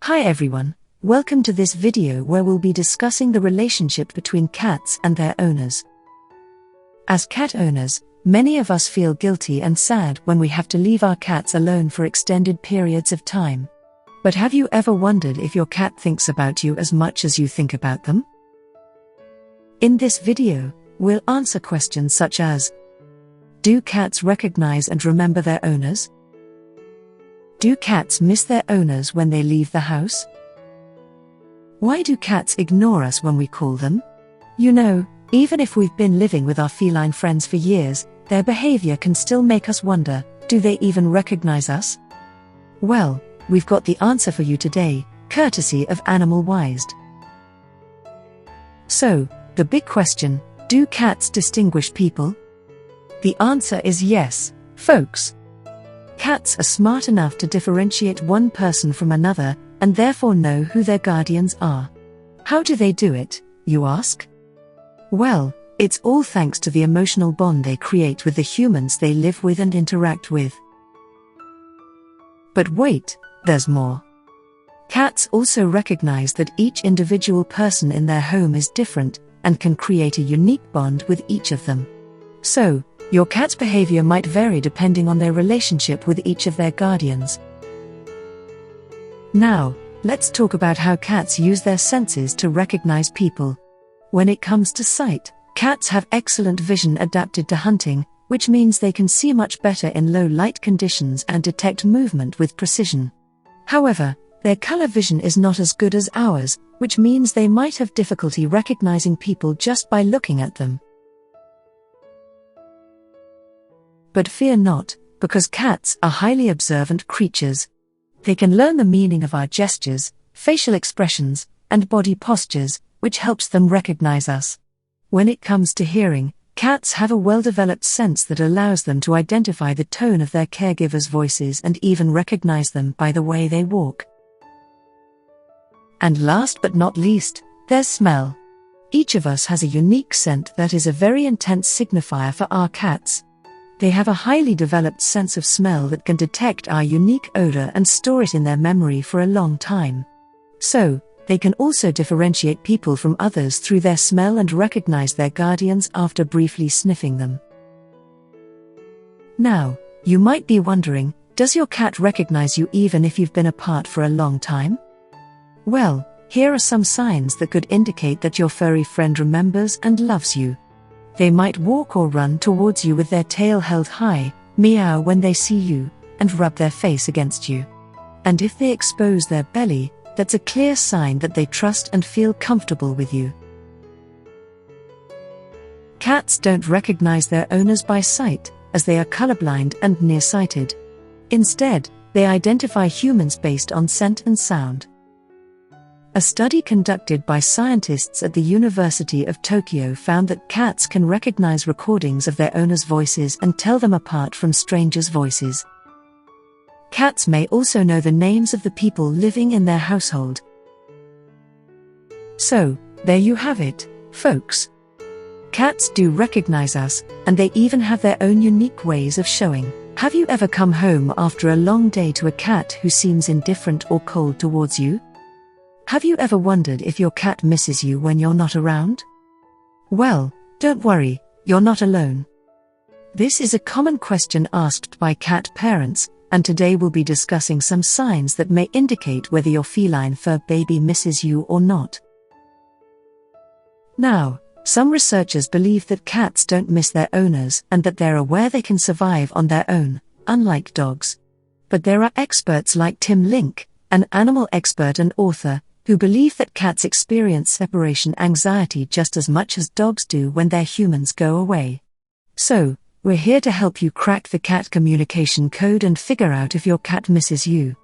Hi everyone, welcome to this video where we'll be discussing the relationship between cats and their owners. As cat owners, many of us feel guilty and sad when we have to leave our cats alone for extended periods of time. But have you ever wondered if your cat thinks about you as much as you think about them? In this video, we'll answer questions such as: do cats recognize and remember their owners? Do cats miss their owners when they leave the house? Why do cats ignore us when we call them? You know, even if we've been living with our feline friends for years, their behavior can still make us wonder, do they even recognize us? Well, we've got the answer for you today, courtesy of Animal Wised. So, the big question, do cats distinguish people? The answer is yes, folks. Cats are smart enough to differentiate one person from another, and therefore know who their guardians are. How do they do it, you ask? Well, it's all thanks to the emotional bond they create with the humans they live with and interact with. But wait, there's more. Cats also recognize that each individual person in their home is different, and can create a unique bond with each of them. So, your cat's behavior might vary depending on their relationship with each of their guardians. Now, let's talk about how cats use their senses to recognize people. When it comes to sight, cats have excellent vision adapted to hunting, which means they can see much better in low light conditions and detect movement with precision. However, their color vision is not as good as ours, which means they might have difficulty recognizing people just by looking at them. But fear not, because cats are highly observant creatures. They can learn the meaning of our gestures, facial expressions, and body postures, which helps them recognize us. When it comes to hearing, cats have a well-developed sense that allows them to identify the tone of their caregivers' voices and even recognize them by the way they walk. And last but not least, there's smell. Each of us has a unique scent that is a very intense signifier for our cats. They have a highly developed sense of smell that can detect our unique odor and store it in their memory for a long time. So, they can also differentiate people from others through their smell and recognize their guardians after briefly sniffing them. Now, you might be wondering, does your cat recognize you even if you've been apart for a long time? Well, here are some signs that could indicate that your furry friend remembers and loves you. They might walk or run towards you with their tail held high, meow when they see you, and rub their face against you. And if they expose their belly, that's a clear sign that they trust and feel comfortable with you. Cats don't recognize their owners by sight, as they are colorblind and nearsighted. Instead, they identify humans based on scent and sound. A study conducted by scientists at the University of Tokyo found that cats can recognize recordings of their owners' voices and tell them apart from strangers' voices. Cats may also know the names of the people living in their household. So, there you have it, folks. Cats do recognize us, and they even have their own unique ways of showing. Have you ever come home after a long day to a cat who seems indifferent or cold towards you? Have you ever wondered if your cat misses you when you're not around? Well, don't worry, you're not alone. This is a common question asked by cat parents, and today we'll be discussing some signs that may indicate whether your feline fur baby misses you or not. Now, some researchers believe that cats don't miss their owners and that they're aware they can survive on their own, unlike dogs. But there are experts like Tim Link, an animal expert and author, who believe that cats experience separation anxiety just as much as dogs do when their humans go away. So, we're here to help you crack the cat communication code and figure out if your cat misses you.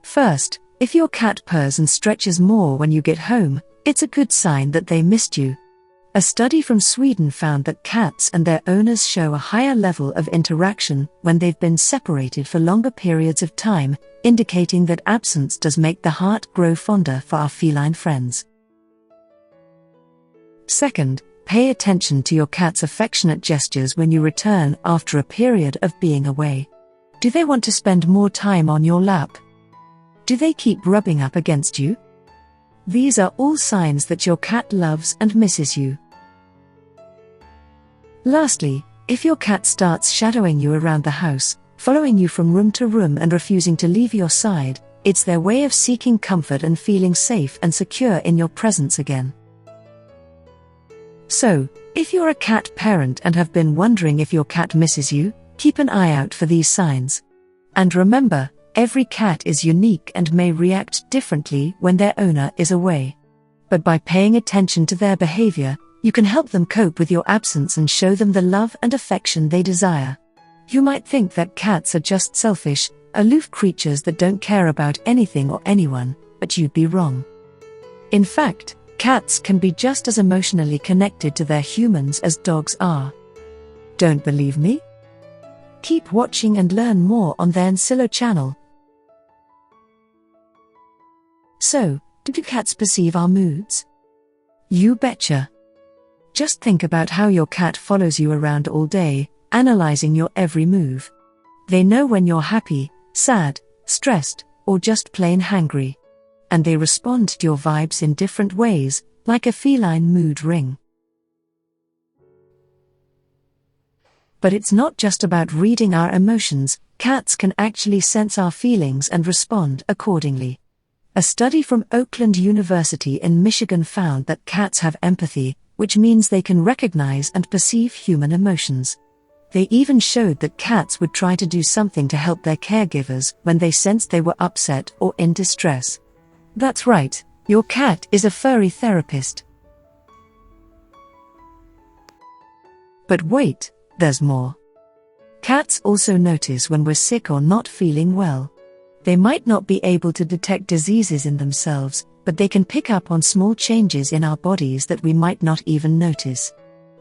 First, if your cat purrs and stretches more when you get home, it's a good sign that they missed you. A study from Sweden found that cats and their owners show a higher level of interaction when they've been separated for longer periods of time, indicating that absence does make the heart grow fonder for our feline friends. Second, pay attention to your cat's affectionate gestures when you return after a period of being away. Do they want to spend more time on your lap? Do they keep rubbing up against you? These are all signs that your cat loves and misses you. Lastly, if your cat starts shadowing you around the house, following you from room to room and refusing to leave your side, it's their way of seeking comfort and feeling safe and secure in your presence again. So, if you're a cat parent and have been wondering if your cat misses you, keep an eye out for these signs. And remember, every cat is unique and may react differently when their owner is away. But by paying attention to their behavior, you can help them cope with your absence and show them the love and affection they desire. You might think that cats are just selfish, aloof creatures that don't care about anything or anyone, but you'd be wrong. In fact, cats can be just as emotionally connected to their humans as dogs are. Don't believe me? Keep watching and learn more on the Ancillo channel. So, do cats perceive our moods? You betcha. Just think about how your cat follows you around all day, analyzing your every move. They know when you're happy, sad, stressed, or just plain hangry. And they respond to your vibes in different ways, like a feline mood ring. But it's not just about reading our emotions, cats can actually sense our feelings and respond accordingly. A study from Oakland University in Michigan found that cats have empathy, which means they can recognize and perceive human emotions. They even showed that cats would try to do something to help their caregivers when they sensed they were upset or in distress. That's right, your cat is a furry therapist. But wait, there's more. Cats also notice when we're sick or not feeling well. They might not be able to detect diseases in themselves, but they can pick up on small changes in our bodies that we might not even notice.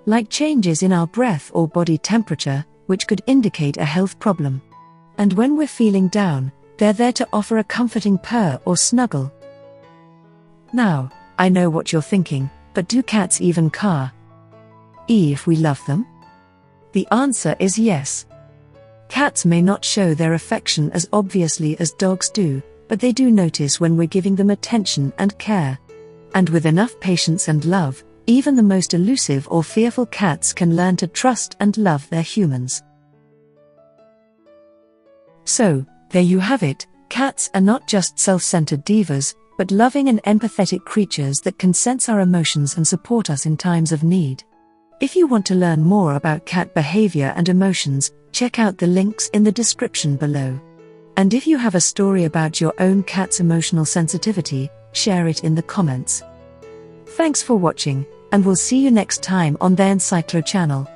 Like changes in our breath or body temperature, which could indicate a health problem. And when we're feeling down, they're there to offer a comforting purr or snuggle. Now, I know what you're thinking, but do cats even caw if we love them? The answer is yes. Cats may not show their affection as obviously as dogs do, but they do notice when we're giving them attention and care. And with enough patience and love, even the most elusive or fearful cats can learn to trust and love their humans. So, there you have it, cats are not just self-centered divas, but loving and empathetic creatures that can sense our emotions and support us in times of need. If you want to learn more about cat behavior and emotions, check out the links in the description below. And if you have a story about your own cat's emotional sensitivity, share it in the comments. Thanks for watching, and we'll see you next time on the Ancillo channel.